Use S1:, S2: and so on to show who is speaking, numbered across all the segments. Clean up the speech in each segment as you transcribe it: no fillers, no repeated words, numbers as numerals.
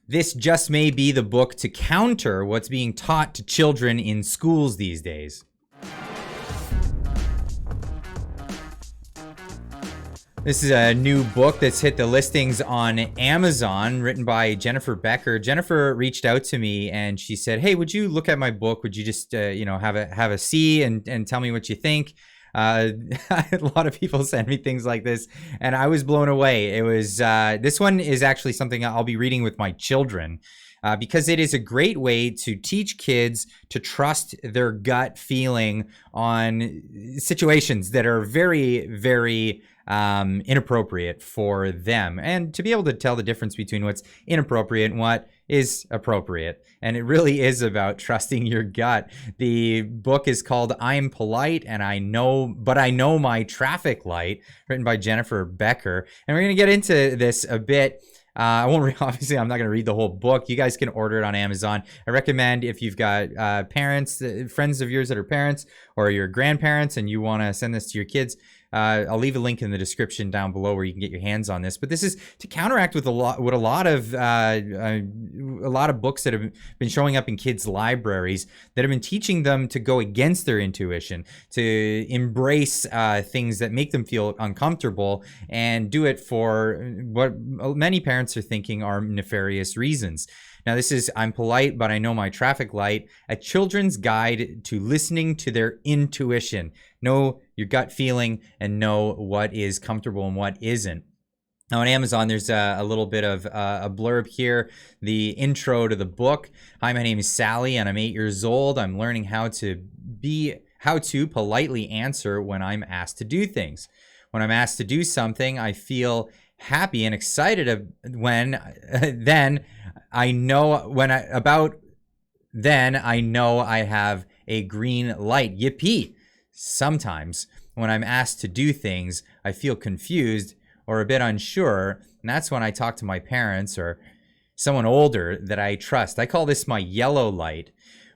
S1: This just may be the book to counter what's being taught to children in schools these days. This is a new book that's hit the listings on Amazon, written by Jennifer Becker. Jennifer reached out to me and she said, "Hey, would you look at my book? Would you just, have a see and tell me what you think?" A lot of people send me things like this, and I was blown away. It was this one is actually something I'll be reading with my children. Because it is a great way to teach kids to trust their gut feeling on situations that are very, very inappropriate for them, and to be able to tell the difference between what's inappropriate and what is appropriate. And it really is about trusting your gut. The book is called I'm Polite and I Know My Traffic Light, written by Jennifer Becker. And we're going to get into this a bit. Obviously, I'm not going to read the whole book. You guys can order it on Amazon. I recommend, if you've got parents, friends of yours that are parents, or your grandparents, and you want to send this to your kids, I'll leave a link in the description down below where you can get your hands on this. But this is to counteract with a lot of books that have been showing up in kids' libraries that have been teaching them to go against their intuition, to embrace things that make them feel uncomfortable, and do it for what many parents are thinking are nefarious reasons. Now, this is I'm Polite, but I Know My Traffic Light, a children's guide to listening to their intuition. Know your gut feeling and know what is comfortable and what isn't. Now, on Amazon, there's a little bit of a blurb here, the intro to the book. "Hi, my name is Sally, and I'm 8 years old. I'm learning how to politely answer when I'm asked to do things. When I'm asked to do something, I feel happy and excited then I know I have a green light. Yippee! Sometimes when I'm asked to do things, I feel confused or a bit unsure, and that's when I talk to my parents or someone older that I trust. I call this my yellow light.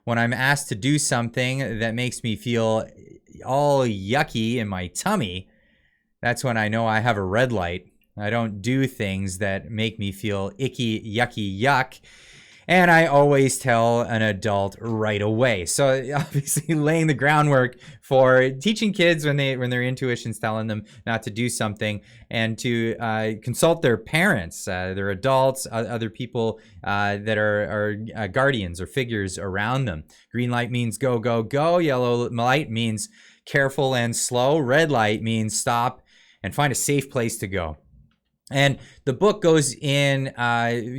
S1: When I'm asked to do something that makes me feel all yucky in my tummy, that's when I know I have a red light. I don't do things that make me feel icky, yucky, yuck. And I always tell an adult right away." So obviously laying the groundwork for teaching kids when their intuition's telling them not to do something, and to consult their parents, their adults, other people that are guardians or figures around them. Green light means go, go, go. Yellow light means careful and slow. Red light means stop and find a safe place to go. And the book goes in,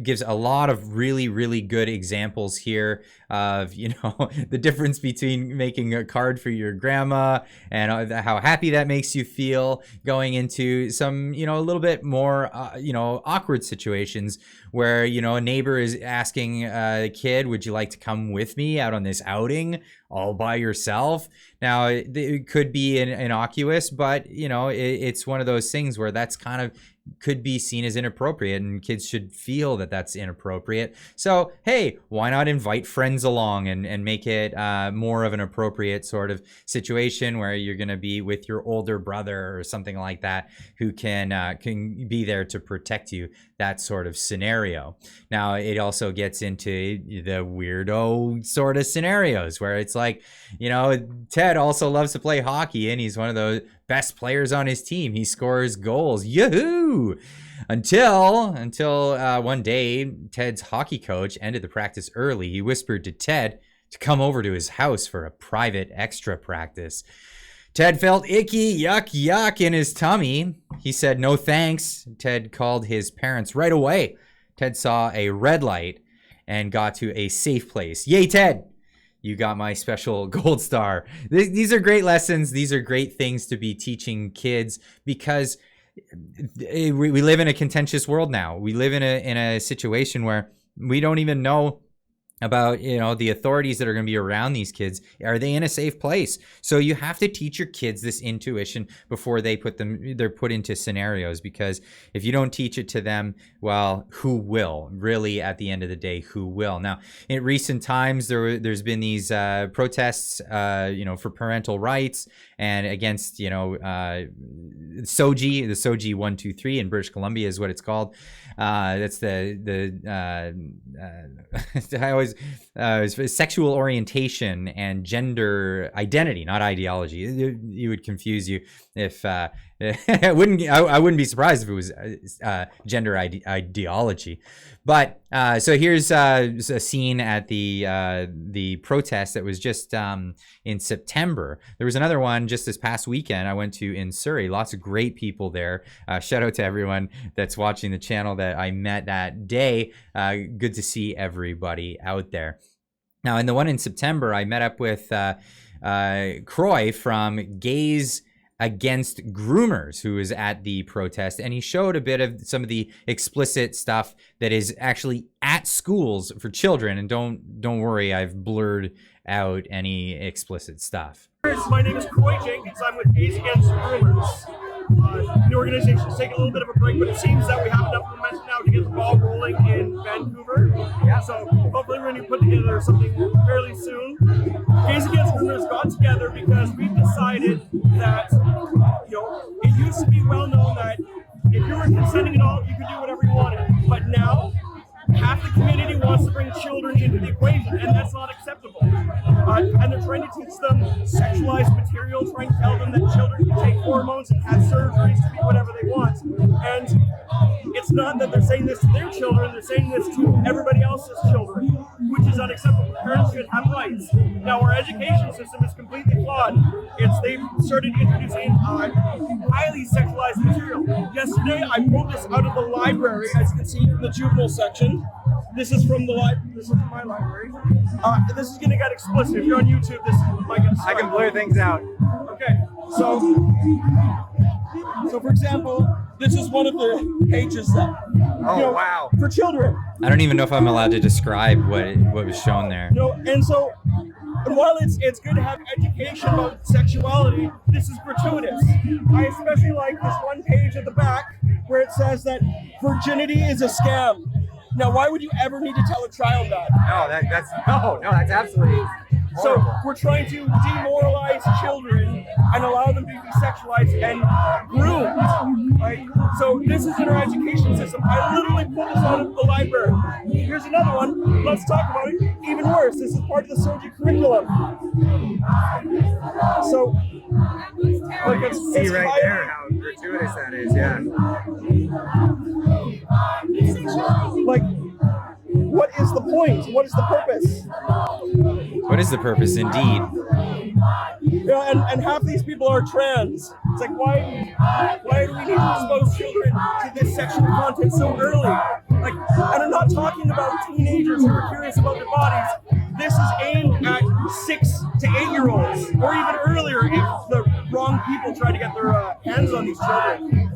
S1: gives a lot of really, really good examples here of, the difference between making a card for your grandma and how happy that makes you feel, going into some, a little bit more, awkward situations where, a neighbor is asking a kid, "Would you like to come with me out on this outing all by yourself?" Now, it could be innocuous, but, it's one of those things where that's kind of could be seen as inappropriate, and kids should feel that that's inappropriate. So, hey, why not invite friends along and make it more of an appropriate sort of situation where you're going to be with your older brother or something like that, who can be there to protect you, that sort of scenario. Now, it also gets into the weirdo sort of scenarios where it's like, Ted also loves to play hockey, and he's one of those best players on his team. He scores goals. Yahoo! Until one day, Ted's hockey coach ended the practice early. He whispered to Ted to come over to his house for a private extra practice. Ted felt icky, yuck, yuck in his tummy. He said no thanks. Ted called his parents right away. Ted saw a red light and got to a safe place. Yay, Ted! You got my special gold star. These are great lessons. These are great things to be teaching kids, because we live in a contentious world now. We live in a situation where we don't even know about, you know, the authorities that are going to be around these kids. Are they in a safe place? So you have to teach your kids this intuition before they're put into scenarios, because if you don't teach it to them, well, who will? Really, at the end of the day, who will? Now, in recent times, there's been these protests, you know, for parental rights and against, you know, SOGI, the SOGI 123 in British Columbia is what it's called. That's I always sexual orientation and gender identity, not ideology. It would confuse you if I wouldn't be surprised if it was gender ideology. But so here's a scene at the protest that was just in September. There was another one just this past weekend I went to in Surrey. Lots of great people there. Shout out to everyone that's watching the channel that I met that day. Good to see everybody out there. Now, in the one in September, I met up with Croy from Gays Against Groomers, who was at the protest, and he showed a bit of some of the explicit stuff that is actually at schools for children. And don't worry, I've blurred out any explicit stuff.
S2: My name is Croy Jenkins. I'm with Gays Against Groomers. The organization is taking a little bit of a break, but it seems that we have enough momentum now to get the ball rolling in Vancouver. Yeah. So hopefully we're going to put together something fairly soon. Gays Against Groomers got together because we've decided that, you know, it used to be well known that if you were consenting at all, you could do whatever you wanted. But now, half the community wants to bring children into the equation, and that's not acceptable. And they're trying to teach them sexualized material, trying to tell them that children can take hormones and have surgeries to be whatever they want. And it's not that they're saying this to their children, they're saying this to everybody else's children, which is unacceptable. Parents should have rights. Now, our education system is completely flawed. They've started introducing highly sexualized material. Yesterday, I pulled this out of the library, as you can see from the juvenile section. This is from my library. This is going to get explicit. If you're on YouTube, this might get started.
S3: I can blur things out.
S2: Okay, so for example, this is one of the pages that,
S3: wow,
S2: for children.
S1: I don't even know if I'm allowed to describe what was shown there.
S2: And so, while it's good to have education about sexuality, this is gratuitous. I especially like this one page at the back where it says that virginity is a scam. Now, why would you ever need to tell a child that?
S3: No, that's absolutely horrible.
S2: So we're trying to demoralize children and allow them to be sexualized and groomed, right? So this is in our education system. I literally pulled this out of the library. Here's another one. Let's talk about it. Even worse, this is part of the SOGI curriculum. So, like, it's
S3: see right there how gratuitous that is, yeah.
S2: Like, what is the point? What is the purpose?
S1: What is the purpose, indeed?
S2: And half these people are trans. It's like, why do we need to expose children to this sexual content so early? Like, and I'm not talking about teenagers who are curious about their bodies. This is aimed at 6 to 8-year-olds, or even earlier if the wrong people try to get their hands on these children.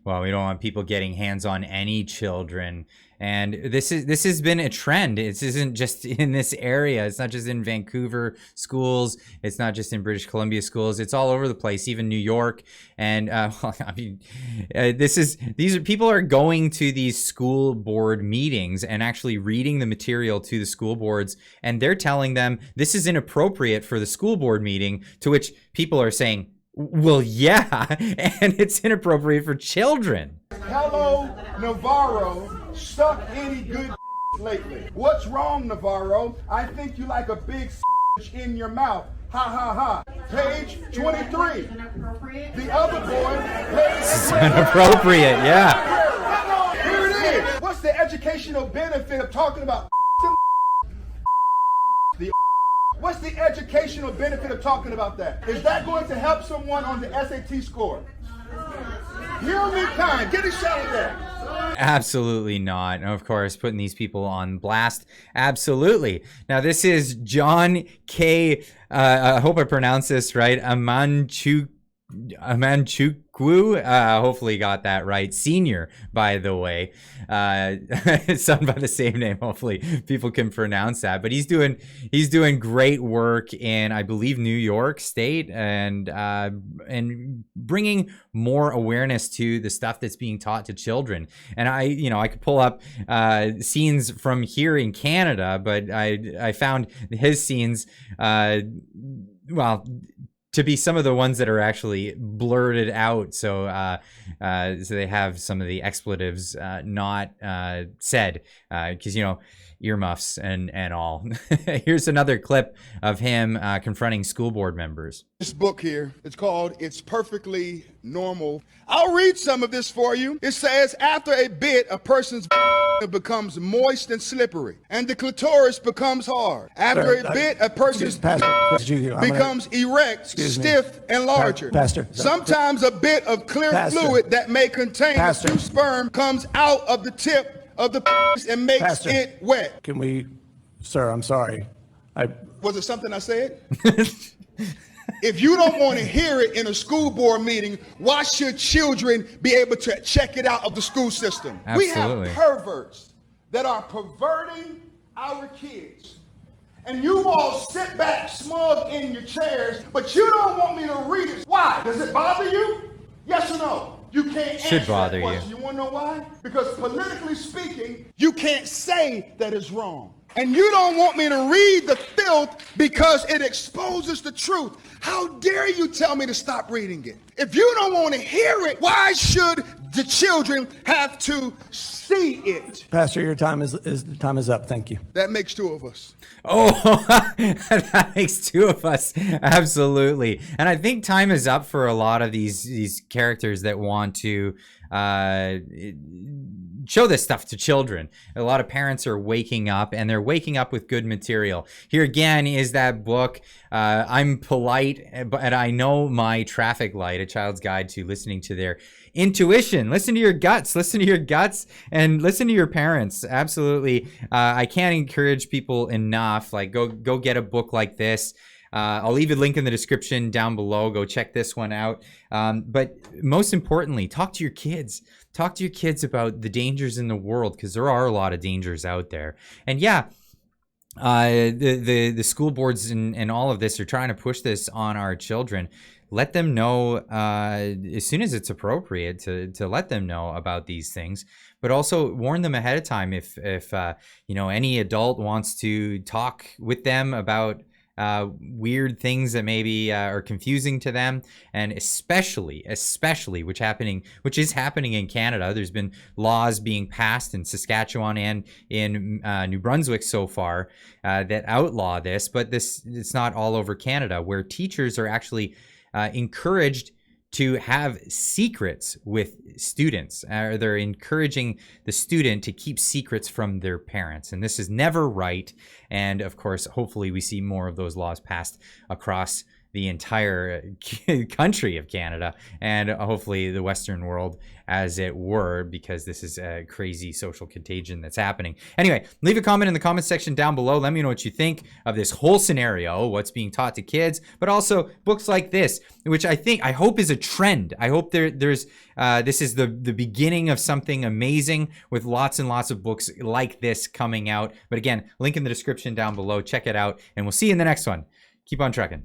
S1: Well, we don't want people getting hands on any children. And this has been a trend. It isn't just in this area. It's not just in Vancouver schools. It's not just in British Columbia schools. It's all over the place, even New York. And I mean, people are going to these school board meetings and actually reading the material to the school boards, and they're telling them this is inappropriate for the school board meeting. To which people are saying, well, yeah, and it's inappropriate for children.
S4: Hello, Navarro. Stuck any good lately? What's wrong, Navarro? I think you like a big in your mouth. Ha ha ha. Page 23. The other boy,
S1: It's inappropriate, yeah.
S4: Here it is. What's the educational benefit of talking about the What's the educational benefit of talking about that? Is that going to help someone on the SAT score? Hear me kind. Get a shot at that.
S1: Absolutely not. And of course, putting these people on blast. Absolutely. Now, this is John K. I hope I pronounced this right. Amanchukwu Amanchukwu, hopefully got that right, Sr, by the way, son by the same name. Hopefully people can pronounce that, but he's doing great work in, I believe, New York State, and bringing more awareness to the stuff that's being taught to children. And I could pull up scenes from here in Canada, but I found his scenes, well, to be some of the ones that are actually blurted out, so so they have some of the expletives not said, because earmuffs and all. Here's another clip of him confronting school board members.
S4: This book here, it's called It's Perfectly Normal. I'll read some of this for you. It says, after a bit, a person's becomes moist and slippery, and the clitoris becomes hard. After a bit, a person's becomes erect, stiff, and larger. Sometimes a bit of clear fluid that may contain a few sperm comes out of the tip of the and makes it wet.
S5: Can we, sir, I'm sorry.
S4: Was it something I said? If you don't want to hear it in a school board meeting, why should children be able to check it out of the school system?
S1: Absolutely.
S4: We have perverts that are perverting our kids. And you all sit back smug in your chairs, but you don't want me to read it. Why? Does it bother you? Yes or no? You can't
S1: Should
S4: answer
S1: bother
S4: that question.
S1: you.
S4: You want to know why? Because politically speaking, you can't say that it's wrong. And you don't want me to read the filth because it exposes the truth. How dare you tell me to stop reading it? If you don't want to hear it, why should the children have to see it?
S5: Pastor, your time is up. Thank you.
S4: That makes two of us.
S1: Oh, that makes two of us. Absolutely. And I think time is up for a lot of these characters that want to show this stuff to children. A lot of parents are waking up, and they're waking up with good material. Here again is that book. I'm polite, but I know my traffic light, A Child's Guide to Listening to Their Intuition. Listen to your guts. Listen to your guts, and listen to your parents. Absolutely. I can't encourage people enough. Like, go get a book like this. I'll leave a link in the description down below. Go check this one out. But most importantly, talk to your kids. Talk to your kids about the dangers in the world, because there are a lot of dangers out there. And yeah, the school boards and all of this are trying to push this on our children. Let them know as soon as it's appropriate to let them know about these things, but also warn them ahead of time if any adult wants to talk with them about weird things that maybe are confusing to them. And especially which is happening in Canada. There's been laws being passed in Saskatchewan and in New Brunswick so far that outlaw this, but it's not all over Canada, where teachers are actually encouraged to have secrets with students. They're encouraging the student to keep secrets from their parents. And this is never right. And of course, hopefully we see more of those laws passed across the entire country of Canada, and hopefully the Western world, as it were, because this is a crazy social contagion that's happening. Anyway, leave a comment in the comment section down below. Let me know what you think of this whole scenario, what's being taught to kids, but also books like this, which I hope is a trend. I hope there's this is the beginning of something amazing, with lots and lots of books like this coming out. But again, link in the description down below. Check it out, and we'll see you in the next one. Keep on trucking.